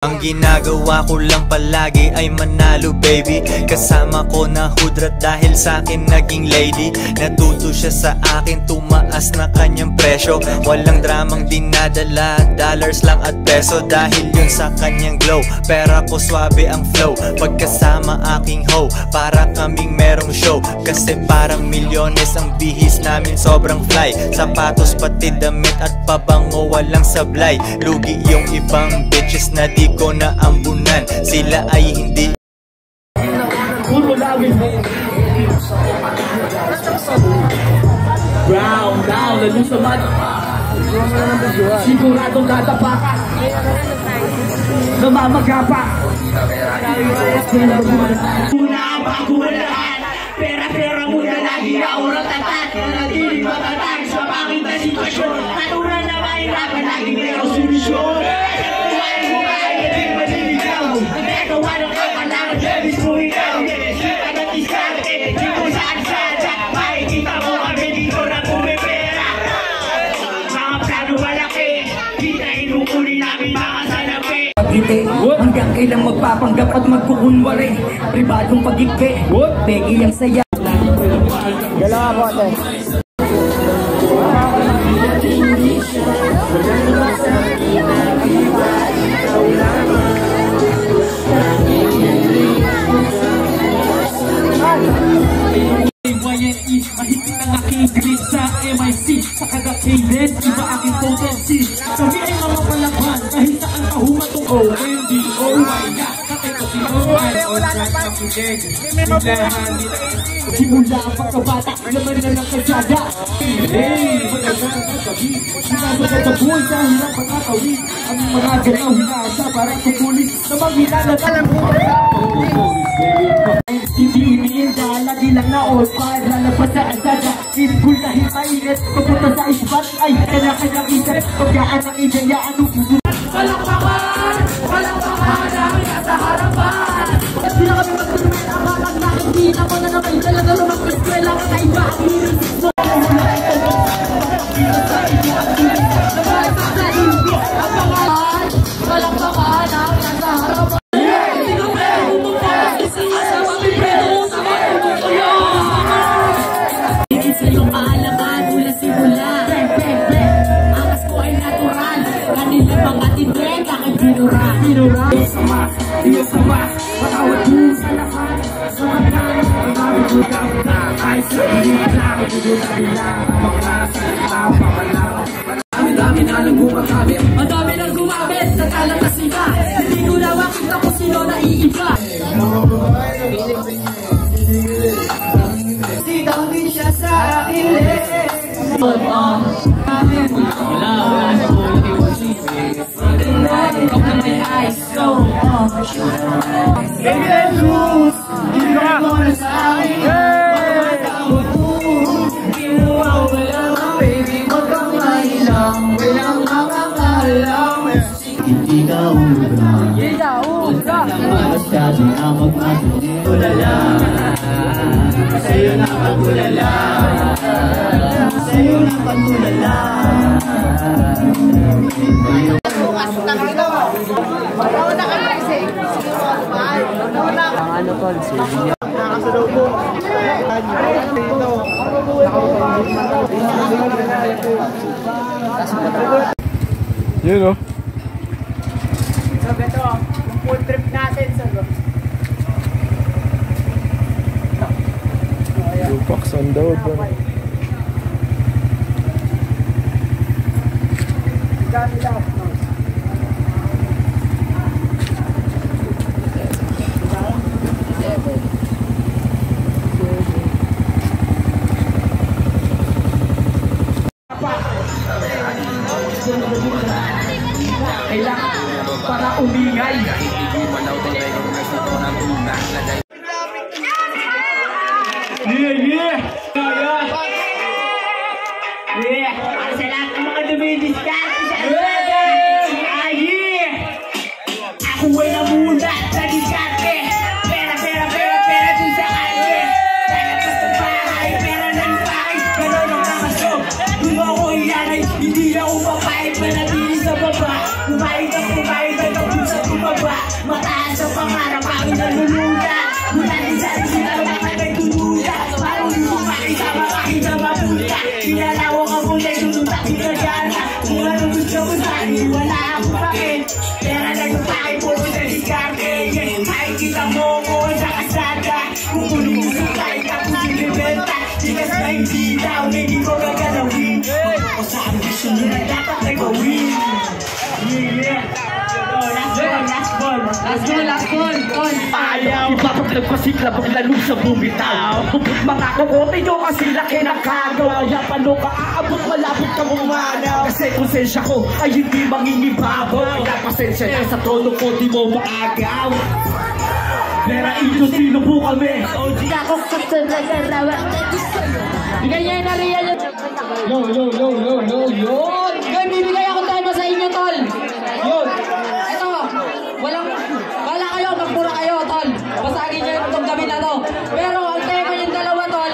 Ang ginagawa ko lang palagi ay manalo baby. Kasama ko na hudrat dahil sa akin naging lady. Natuto siya sa akin, tumaas na kanyang presyo. Walang dramang dinadala, dollars lang at peso. Dahil yun sa kanyang glow, pera ko swabe ang flow. Pagkasama aking hoe, para kaming merong show. Kasi parang milyones ang bihis namin, sobrang fly. Sapatos pati damit at pabango, walang sablay. Lugi yung ibang bitches na di ko na ambunan, sila ay hindi. Puro lawin mo. Brown, down, lalo sa mat. Siguradong tatapakan. Namamagapa. Una bago lahat. Pera-pera muna lagi na oras tatat. Natiling matatag sa pangit na sitwasyon. Natural na mahirapan, laging merong solusyon. Hanggang kailang magpapanggap at magkukunwari. Pribadong pag-ikpe, pegi ang saya. Dalawa po ate. Mahigit ang aking grade sa MIC. Sa kagaking din, iba aking potency. Kami ay mamapalaban kahit saan kahumatong OMDO. Simula ang pagkabata, laman na ng kasyada. Hey, magandang kagabi. Sinasagad sa buhay sa hirap pagkakawin. Ang mga galaw hinasa parang kukulit na maghilala ka lang. Hindi iniinda, lagi lang na all fire. Lalabas sa asada, pinipul dahil mainit. Papunta sa isbat, ay kanya-kanyang isip. Pagkaan ang ideya, anong gugulo. Walang paman, namin nasa harapan. At sila kami magtulungan, akalang na hindi naman na naman talaga lumang-eskwela ka iba ang hiris mo. Walang paman, namin nasa harapan. Diyos sama, patawad mo sa lahat. Sa magkano, ang aming buta-buta. Kahit sa ilit lang, buta-bilang. Ang mga salita, papalang. Ang dami na lang gumagamit. Ang dami na gumamit sa kalatasiga. Hindi ko na makita kung sino naiiba. Sitawin siya sa akin. Wala sa buhay. Open my eyes, so baby, let's lose. Hindi ka muna sa akin. Matawag mo. Kinuha ko lang, baby. Huwag kang mahilang. Walang makakalang. Hindi ka ulang. Huwag ka lang masyado na magmatulala. Sa'yo na pagtulala. Sa'yo na pagtulala. Ano tol? Nakasalubong. Yun o. So ito, yung food trip natin sa Tupac on the road. Para umingay. Yeah. Para sa lahat ng mga dumidiscount sa ako ay namuna sa diskarte. Pera dun sa kante. Sana pa sa bahay, pera ng bahay. Ganon ang kamasyo. Kung ako iyanay, hindi na umapahit. Manatili sa baba. Pumayag ang pusa, tumaba. tol. Last call, tol. Ayaw. Ipapagpagpasikla paglalo sa bumitaw. Mga kukote nyo kasi laki ng kagaw. Kaya paano ka aabot malapit ka mumanaw. Kasi konsensya ko ay hindi mangingibabaw. Kaya pasensya na sa trono ko di mo maagaw. Pera ito sino po kami. Ako kasalagarawa. Bigay niya na riyan yun. Yun. Bibigay ako tayo sa inyo, tol. Yun. Ito. Wala kayo. Magpura kayo, tol. Basagin niyo itong gabi na to. Pero ang tema yung dalawa, tol.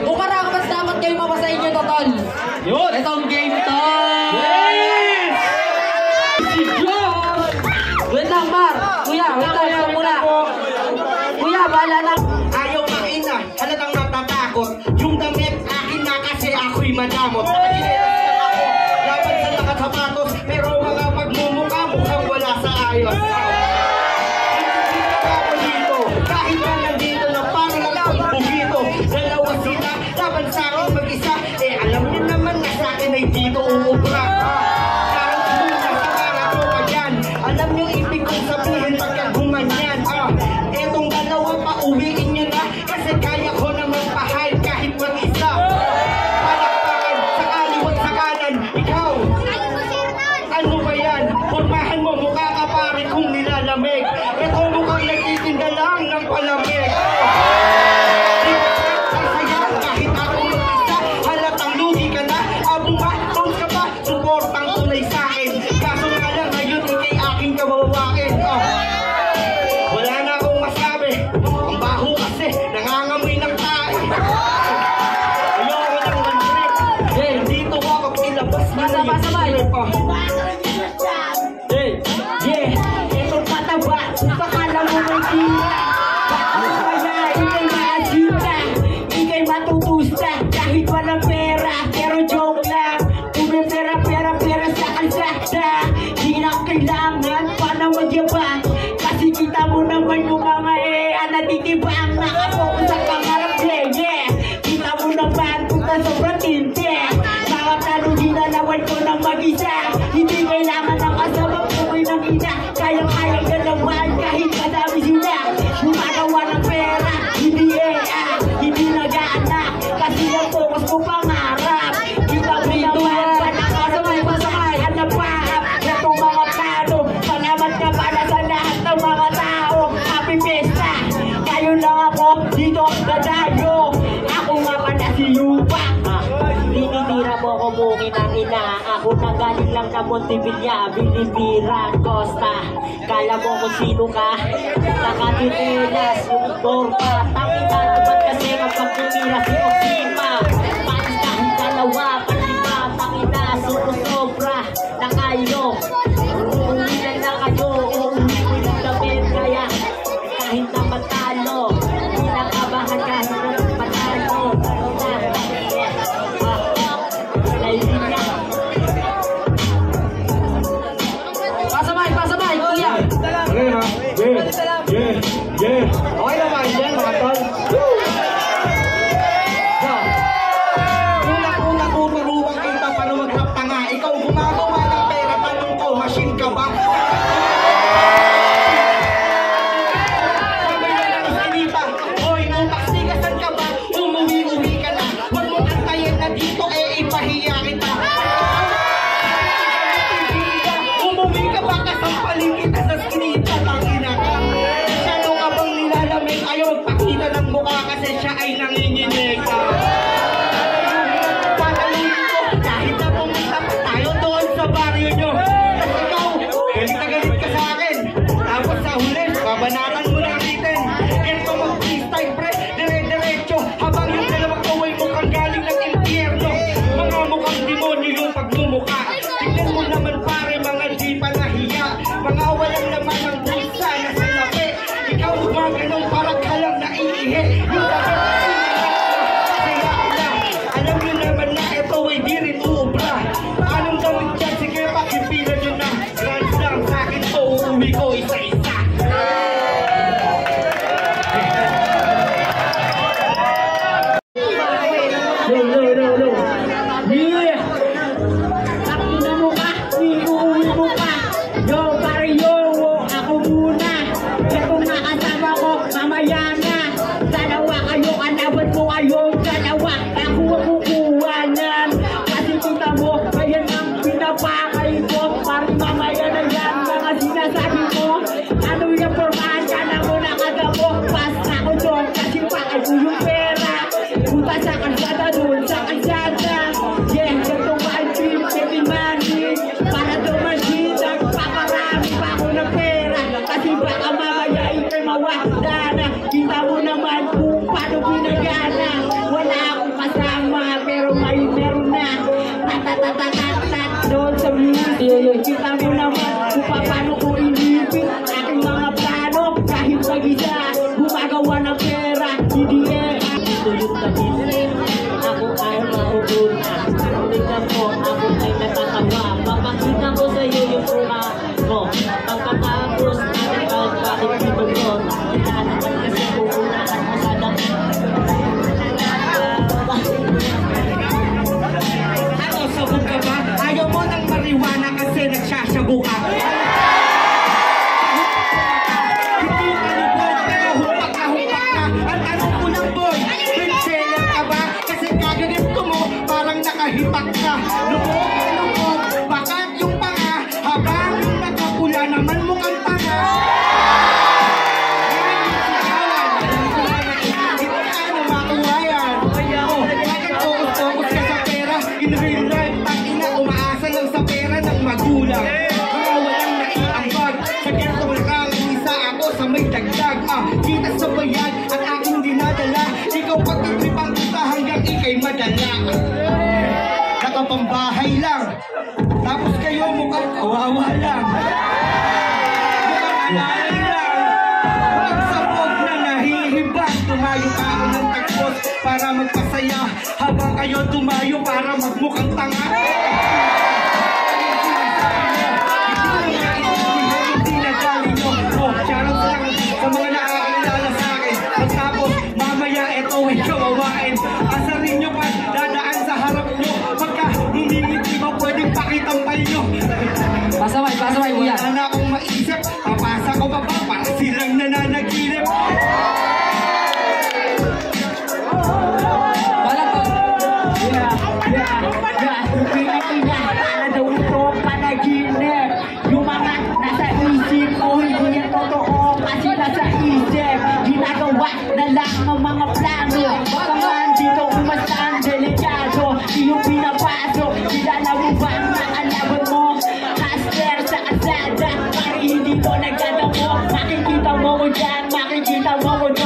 Kung karakapas dapat kayo mabasahin nyo to, tol. Yun. Itong game, tol. Yes! Wait lang, Mar. Kuya, wait lang muna. Kuya, bahala lang. Ayaw makina, halatang natatakot. Yung damit akin na kasi ako'y madamot. Nakachinelas na ako, laban sa nakasapatos. Pero mga pagmumukha mukhang wala sa ayos. Ako dito, kahit na nandito na parang akong bugito. Dalawa sila, laban sa akin mag-isa. Eh alam niyo naman na sa akin ay dito uubra. Parang muna sa mga tropa yan. Alam niyo ibig kong sabihin pagka gumanyan. Etong dalawa pa uwiin niyo na. Kasi kaya ko naman pahal kahit mag-isa. Palakpakan sa kaliwat sa kanan. Ikaw, ano ba yan? Formahan mo, mukha ka pare kung nilalamig. Ito mukhang nagtitinda lang ng palamig. Kahit ako mag-isa, halatang lugi ka na. Abong matong ka pa, supportang tunay sa akin. Kaso nga lang ngayon ikay aking kawawain. Wala na akong masabi. Ang baho kasi nangangamoy ng tae. Ayoko lang mag-trip. Dito ako ilabas mo na yung trip. Itong pataba, pakala mo may tira. Bakit kaya ikay maasita, ikay matutusta kahit walang pera. Pero joke lang, kung may pera sa kalsada. Di na kailangan pa na magyabang. Kasi kita mo naman yung mga natitibang. Nakapokus sa pangarap, yeah. Kita mo naman kung na sobrang tinte. Mga talo ginalawan ko ng mag-isa. Hindi kailangan ng kasama buhay ng ina. Kayang-kayang galawan kahit madami sila. Gumagawa ng pera, hindi hindi nag-aanak. Kasi ang focus ko pangarap. Kita mo naman panakarap mo pasakay. Hanapahap itong mga talo. Salamat ka pala sa lahat ng mga tao. Happy Fiesta. Kayo lang ako dito dadayo. Ako nga pala si Yupa. Tinitira mo ko bukin ang ina. Ako nanggaling lang na Montevilla, Bilibira, Costa. Kala mo kung sino ka? Nakatitilas yung torpa. Takita naman kasi kapag tumira si Oksima. Panis kahit dalawa, palima, takita, sobra na kayo. Uuwi na kayo, uuwi ko yung damit. Kaya kahit na matalo, hindi nakabahan kahit na matalo. Pasabay, kuya. Yeah. Okay naman yan, mga tol. Una-una tuturuan kita paano mag-rap tanga. Ikaw gumagawa ng pera, tanong ko, machine ka ba? Sabay na lang sa lipa. Hoy, nung taksigasan ka ba? Umuwi-uwi ka na. Huwag mong antayin na dito, ipahiya kita. Umuwi ka ba kasampaling kita sa skinita? Tangina ka. Masyado ka bang nilalamig? Ayaw mo. Ano yung pormahan ka na mo nakadamo. Pas na ko doon kasi pakay ko yung pera. Punta sa kalsada doon sa kalsada. Yeah, ganito ba ang trip, baby money. Para dumasin, nagpaparami pa ako ng pera. Kasi baka mamaya ikay mawala na. Kita mo naman kung paano ginagana. Wala akong kasama pero meron na. Tatatatatat doon sa music. Kita mo naman kung paano ko inipin aking mga plano. Kahit mag-isa, gumagawa ng pera. Hindi tulog na bilin, ako ay maubuna. Tignan mo, ako ay natatawa. Papakita ko sa iyo yung mukha ko. Pagkatapos natin ang bakit dito ko. Wala naman kasi pupunaan mo sa dami. Ano, sabog ka ba? Ayaw mo ng marijuana kasi nagsasabo ka. Hindi ka lubog, pero hupak na hupak ka. Ang tanong ko lang, boy, pinselan ka ba? Kasi kaganito mo, parang nakahipak ka. Lubog na lubog, bakat yung panga. Habang yung nakapula naman mukhang panga. Ano makuha yan? Bakit focus ka sa pera? In real life, tangina, umaasa lang sa pera ng magulang. Mga walang naiambag. Sa ghetto nakangisa ako sa may dagdag. Kita sa bayan at aking dinadala. Ikaw pagtitripang kita hanggang ikay madala. Nakapambahay lang. Tapos kayo mukhang kawawa lang. Mukhang alay lang. Pagsabog na nahihibag. Tumayo ka ako ng tagpos para magpasaya. Habang kayo tumayo para magmukhang tanga. Hindi na galing nyo. Charot lang sa mga nakakilala sa akin. Pagtapos mamaya eto ay kawawain. Asarin nyo pa dadaan sa harap nyo. Pagka humingiti ko pwedeng pakitampal nyo. Pasaway, kuya. Wala na akong maisip. Papasa ko pa ba para silang nananaginip. Para daw ito panaginip. Yung mga nasa isip ko hindi yan totoo kasi nasa isip. Ginagawa na lang ang mga plano. Baka man dito umasang delikado. Iyong pinapasok, kilala mo ba ang nakalaban mo? Hustler sa kasada, pari hindi mo nagdadamo. Makikita mo ko dyan, makikita mo ko dyan.